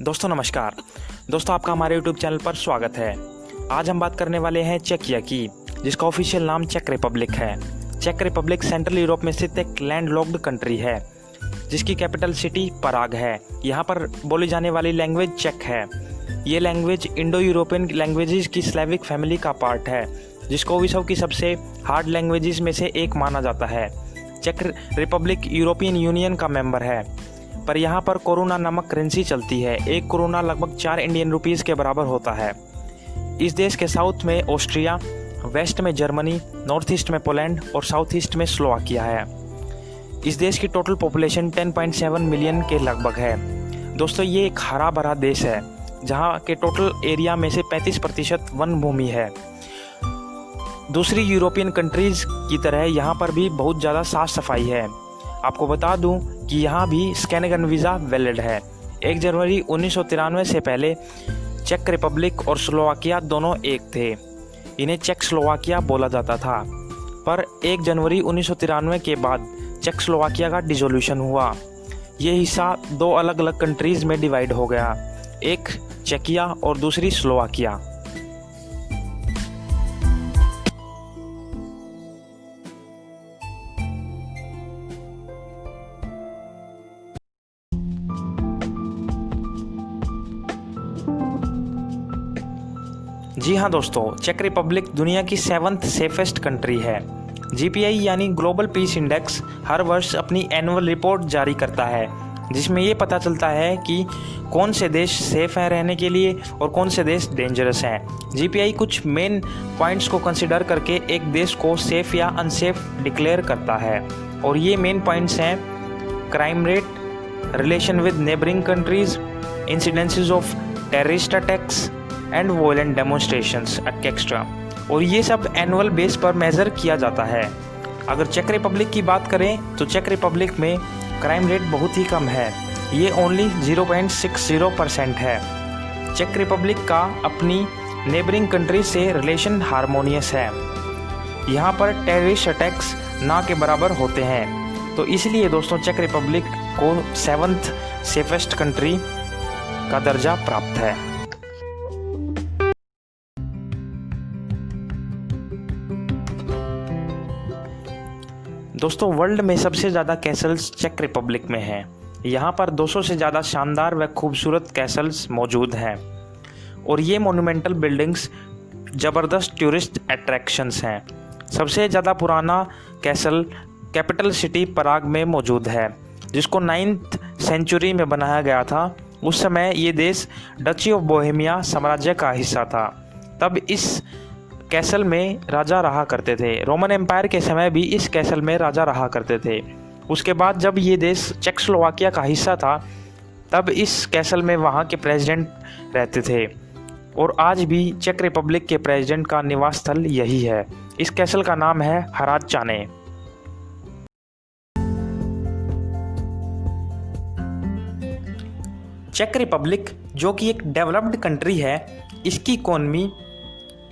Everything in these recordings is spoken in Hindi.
दोस्तों नमस्कार। दोस्तों आपका हमारे यूट्यूब चैनल पर स्वागत है। आज हम बात करने वाले हैं चेकिया की, जिसका ऑफिशियल नाम चेक रिपब्लिक है। चेक रिपब्लिक सेंट्रल यूरोप में स्थित एक लैंडलॉक्ड कंट्री है, जिसकी कैपिटल सिटी पराग है। यहाँ पर बोली जाने वाली लैंग्वेज चेक है। ये लैंग्वेज इंडो यूरोपियन लैंग्वेजेस की स्लेविक फैमिली का पार्ट है, जिसको विश्व की सबसे हार्ड लैंग्वेजेस में से एक माना जाता है। चेक रिपब्लिक यूरोपियन यूनियन का मेंबर है, पर यहाँ पर कोरोना नामक करेंसी चलती है। एक कोरोना लगभग 4 इंडियन रुपीज़ के बराबर होता है। इस देश के साउथ में ऑस्ट्रिया, वेस्ट में जर्मनी, नॉर्थ ईस्ट में पोलैंड और साउथ ईस्ट में स्लोवाकिया है। इस देश की टोटल पॉपुलेशन 10.7 मिलियन के लगभग है। दोस्तों ये एक हरा भरा देश है, जहाँ के टोटल एरिया में से 35% वन भूमि है। दूसरी यूरोपियन कंट्रीज़ की तरह यहाँ पर भी बहुत ज़्यादा साफ़ सफाई है। आपको बता दूं कि यहाँ भी स्कैनिंग वीज़ा वैलिड है। 1 जनवरी 1993 से पहले चेक रिपब्लिक और स्लोवाकिया दोनों एक थे। इन्हें चेक स्लोवाकिया बोला जाता था, पर 1 जनवरी 1993 के बाद चेक स्लोवाकिया का डिसोल्यूशन हुआ। ये हिस्सा 2 अलग अलग कंट्रीज़ में डिवाइड हो गया, एक चेकिया और दूसरी स्लोवाकिया। जी हाँ दोस्तों, चेक रिपब्लिक दुनिया की 7th सेफेस्ट कंट्री है। GPI यानी ग्लोबल पीस इंडेक्स हर वर्ष अपनी एनुअल रिपोर्ट जारी करता है, जिसमें ये पता चलता है कि कौन से देश सेफ़ हैं रहने के लिए और कौन से देश डेंजरस हैं। GPI कुछ मेन पॉइंट्स को कंसिडर करके एक देश को सेफ या अनसेफ डिक्लेयर करता है, और ये मेन पॉइंट्स हैं: crime rate, relation with neighbouring countries, incidences of terrorist attacks and violent demonstrations extra. और ये सब एनुअल बेस पर मेज़र किया जाता है। अगर चेक रिपब्लिक की बात करें तो चेक रिपब्लिक में क्राइम रेट बहुत ही कम है, ये ओनली 0.60% है। चेक रिपब्लिक का अपनी नेबरिंग कंट्री से रिलेशन हारमोनियस है। यहाँ पर टेररिस्ट अटैक्स ना के बराबर होते हैं, तो इसलिए दोस्तों चेक रिपब्लिक को 7th सेफेस्ट कंट्री का दर्जा प्राप्त है। दोस्तों वर्ल्ड में सबसे ज़्यादा कैसल्स चेक रिपब्लिक में हैं। यहाँ पर 200 से ज़्यादा शानदार व खूबसूरत कैसल्स मौजूद हैं, और ये मोन्यूमेंटल बिल्डिंग्स ज़बरदस्त टूरिस्ट अट्रैक्शंस हैं। सबसे ज़्यादा पुराना कैसल कैपिटल सिटी पराग में मौजूद है, जिसको 9th सेंचुरी में बनाया गया था। उस समय ये देश डची ऑफ बोहेमिया साम्राज्य का हिस्सा था। तब इस कैसल में राजा रहा करते थे। रोमन एम्पायर के समय भी इस कैसल में राजा रहा करते थे। उसके बाद जब ये देश चेकोस्लोवाकिया का हिस्सा था, तब इस कैसल में वहाँ के प्रेसिडेंट रहते थे, और आज भी चेक रिपब्लिक के प्रेसिडेंट का निवास स्थल यही है। इस कैसल का नाम है हरादचाने। चेक रिपब्लिक जो कि एक डेवलप्ड कंट्री है, इसकी इकोनॉमी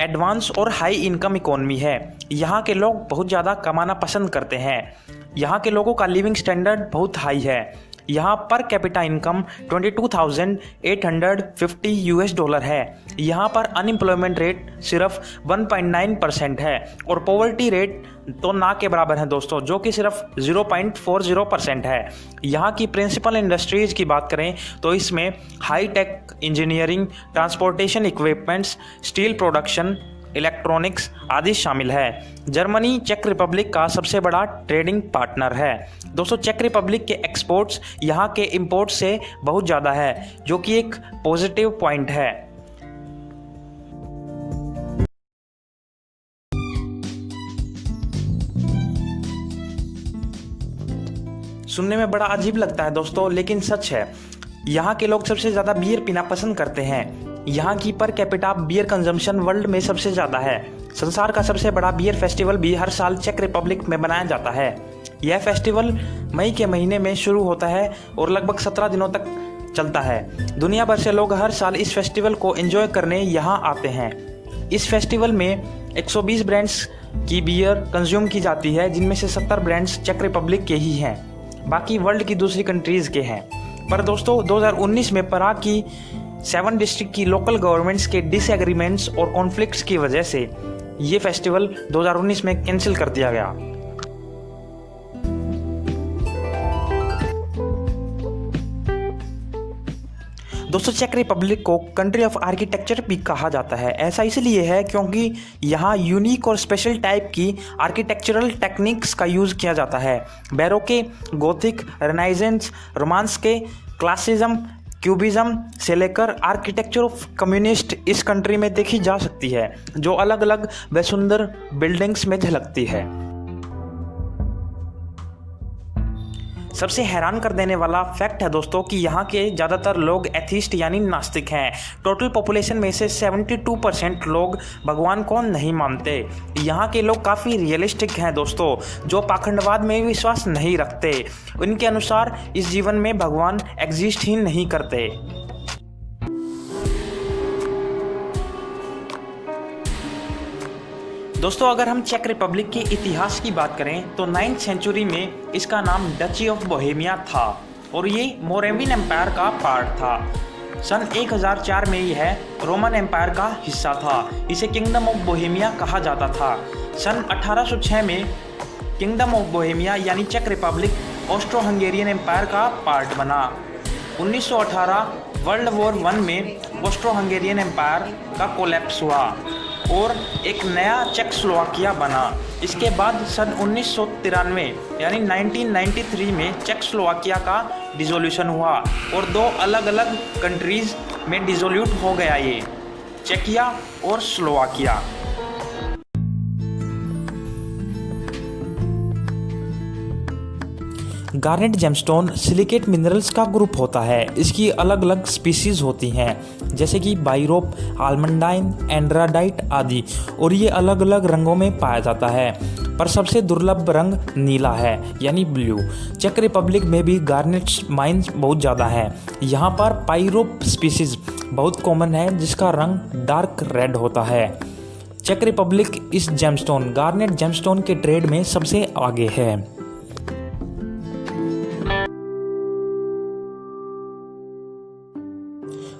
एडवांस और हाई इनकम इकोनॉमी है। यहाँ के लोग बहुत ज़्यादा कमाना पसंद करते हैं। यहाँ के लोगों का लिविंग स्टैंडर्ड बहुत हाई है। यहाँ पर कैपिटा इनकम 22,850 US$ है। यहाँ पर अनएम्प्लॉयमेंट रेट सिर्फ 1.9% है, और पॉवर्टी रेट तो ना के बराबर है दोस्तों, जो कि सिर्फ 0.40% है। यहाँ की प्रिंसिपल इंडस्ट्रीज़ की बात करें तो इसमें high tech engineering, transportation equipments, steel production, electronics आदि शामिल है। जर्मनी चेक रिपब्लिक का सबसे बड़ा ट्रेडिंग पार्टनर है। दोस्तों चेक रिपब्लिक के एक्सपोर्ट्स यहाँ के इंपोर्ट से बहुत ज़्यादा है, जो कि एक पॉजिटिव पॉइंट है। सुनने में बड़ा अजीब लगता है दोस्तों, लेकिन सच है। यहाँ के लोग सबसे ज़्यादा बियर पीना पसंद करते हैं। यहाँ की per capita beer consumption world में सबसे ज़्यादा है। संसार का सबसे बड़ा बियर फेस्टिवल भी हर साल चेक रिपब्लिक में बनाया जाता है। यह फेस्टिवल मई के महीने में शुरू होता है और लगभग 17 दिनों तक चलता है। दुनिया भर से लोग हर साल इस फेस्टिवल को एंजॉय करने यहाँ आते हैं। इस फेस्टिवल में 120 ब्रांड्स की बियर कंज्यूम की जाती है, जिनमें से 70 ब्रांड्स चेक रिपब्लिक के ही हैं, बाकी वर्ल्ड की दूसरी कंट्रीज़ के हैं। पर दोस्तों 2019 में पराग की 7 डिस्ट्रिक्ट की लोकल गवर्नमेंट्स के डिसएग्रीमेंट्स और कॉन्फ्लिक्ट्स की वजह से ये फेस्टिवल 2019 में कैंसिल कर दिया गया। दोस्तों चेक रिपब्लिक को कंट्री ऑफ आर्किटेक्चर भी कहा जाता है। ऐसा इसलिए है क्योंकि यहाँ यूनिक और स्पेशल टाइप की आर्किटेक्चरल टेक्निक्स का यूज़ किया जाता है। बैरोके, गोथिक, रेनाइजेंस, रोमांस के, क्लासिज्म, क्यूबिज्म से लेकर आर्किटेक्चर ऑफ कम्युनिस्ट इस कंट्री में देखी जा सकती है, जो अलग अलग व सुंदर बिल्डिंग्स में झलकती है। सबसे हैरान कर देने वाला फैक्ट है दोस्तों कि यहाँ के ज़्यादातर लोग एथीस्ट यानी नास्तिक हैं। टोटल पॉपुलेशन में से 72% लोग भगवान को नहीं मानते। यहाँ के लोग काफ़ी रियलिस्टिक हैं दोस्तों, जो पाखंडवाद में विश्वास नहीं रखते। उनके अनुसार इस जीवन में भगवान एग्जिस्ट ही नहीं करते। दोस्तों अगर हम चेक रिपब्लिक के इतिहास की बात करें तो 9th सेंचुरी में इसका नाम डची ऑफ बोहेमिया था और ये मोरेवियन एम्पायर का पार्ट था। सन 1004 में यह रोमन एम्पायर का हिस्सा था। इसे किंगडम ऑफ बोहेमिया कहा जाता था। सन 1806 में किंगडम ऑफ बोहेमिया यानी चेक रिपब्लिक ऑस्ट्रो हंगेरियन एम्पायर का पार्ट बना। 1918 वर्ल्ड वॉर 1 में ऑस्ट्रो हंगेरियन एम्पायर का कोलैप्स हुआ और एक नया चेकोस्लोवाकिया बना। इसके बाद सन 1993 यानी 1993 में चेकोस्लोवाकिया का डिसोल्यूशन हुआ और 2 अलग अलग कंट्रीज़ में डिसोल्यूट हो गया ये, चेकिया और Slovakia. Garnet gemstone silicate minerals का ग्रुप होता है। इसकी अलग अलग स्पीसीज होती हैं जैसे कि बाइरोप, आल्मंडाइन, एंड्राडाइट आदि, और ये अलग अलग रंगों में पाया जाता है, पर सबसे दुर्लभ रंग नीला है यानी ब्लू। चेक रिपब्लिक में भी गार्नेट माइंस बहुत ज़्यादा हैं। यहाँ पर पाइरोप स्पीसीज बहुत कॉमन है जिसका रंग डार्क रेड होता है। चेक रिपब्लिक इस जेमस्टोन गार्नेट जेमस्टोन के ट्रेड में सबसे आगे है।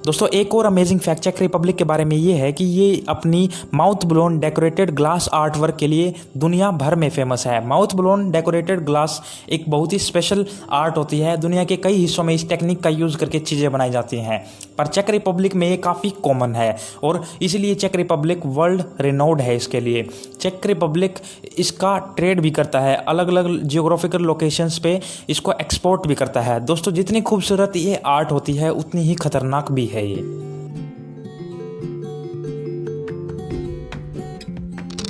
दोस्तों एक और अमेजिंग फैक्ट चेक रिपब्लिक के बारे में ये है कि ये अपनी mouth blown decorated glass art work के लिए दुनिया भर में फेमस है। माउथ ब्लोन डेकोरेटेड ग्लास एक बहुत ही स्पेशल आर्ट होती है। दुनिया के कई हिस्सों में इस टेक्निक का यूज़ करके चीज़ें बनाई जाती हैं, पर चेक रिपब्लिक में ये काफ़ी कॉमन है और इसलिए चेक रिपब्लिक वर्ल्ड रिनाउंड है इसके लिए। चेक रिपब्लिक इसका ट्रेड भी करता है, अलग अलग जियोग्राफिकल लोकेशंस पे इसको एक्सपोर्ट भी करता है। दोस्तों जितनी खूबसूरत ये आर्ट होती है उतनी ही खतरनाक भी है ये।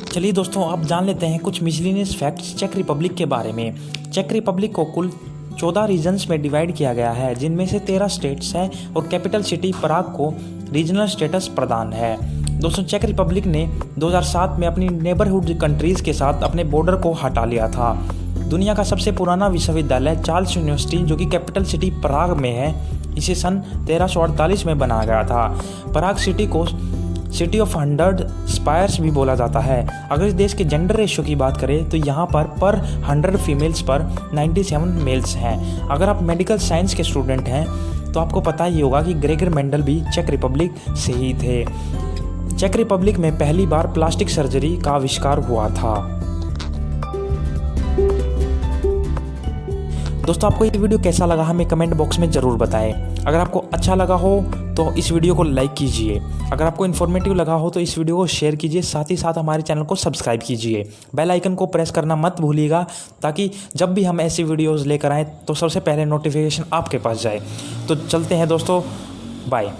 चलिए दोस्तों अब जान लेते हैं कुछ मिसलेनियस फैक्ट्स चेक रिपब्लिक के बारे में। चेक रिपब्लिक को कुल 14 रीजन्स में डिवाइड किया गया है, जिनमें से 13 स्टेट्स हैं और कैपिटल सिटी पराग को रीजनल स्टेटस प्रदान है। दोस्तों चेक रिपब्लिक ने 2007 में अपनी नेबरहुड कंट्रीज के साथ अपने बॉर्डर को हटा लिया था। दुनिया का सबसे पुराना विश्वविद्यालय चार्ल्स यूनिवर्सिटी जो कि कैपिटल सिटी पराग में है, इसे सन 1348 में बनाया गया था। पराग सिटी को सिटी ऑफ 100 स्पायर्स भी बोला जाता है। अगर इस देश के जेंडर रेशियो की बात करें तो यहाँ पर 100 फीमेल्स पर 97 मेल्स हैं। अगर आप मेडिकल साइंस के स्टूडेंट हैं तो आपको पता ही होगा कि ग्रेगर मेंडल भी चेक रिपब्लिक से ही थे। चेक रिपब्लिक में पहली बार प्लास्टिक सर्जरी का आविष्कार हुआ था। दोस्तों आपको ये वीडियो कैसा लगा हमें कमेंट बॉक्स में ज़रूर बताएं। अगर आपको अच्छा लगा हो तो इस वीडियो को लाइक कीजिए। अगर आपको इन्फॉर्मेटिव लगा हो तो इस वीडियो को शेयर कीजिए, साथ ही साथ हमारे चैनल को सब्सक्राइब कीजिए। बेल आइकन को प्रेस करना मत भूलिएगा ताकि जब भी हम ऐसी वीडियोज़ लेकर आएँ तो सबसे पहले नोटिफिकेशन आपके पास जाए। तो चलते हैं दोस्तों, बाय।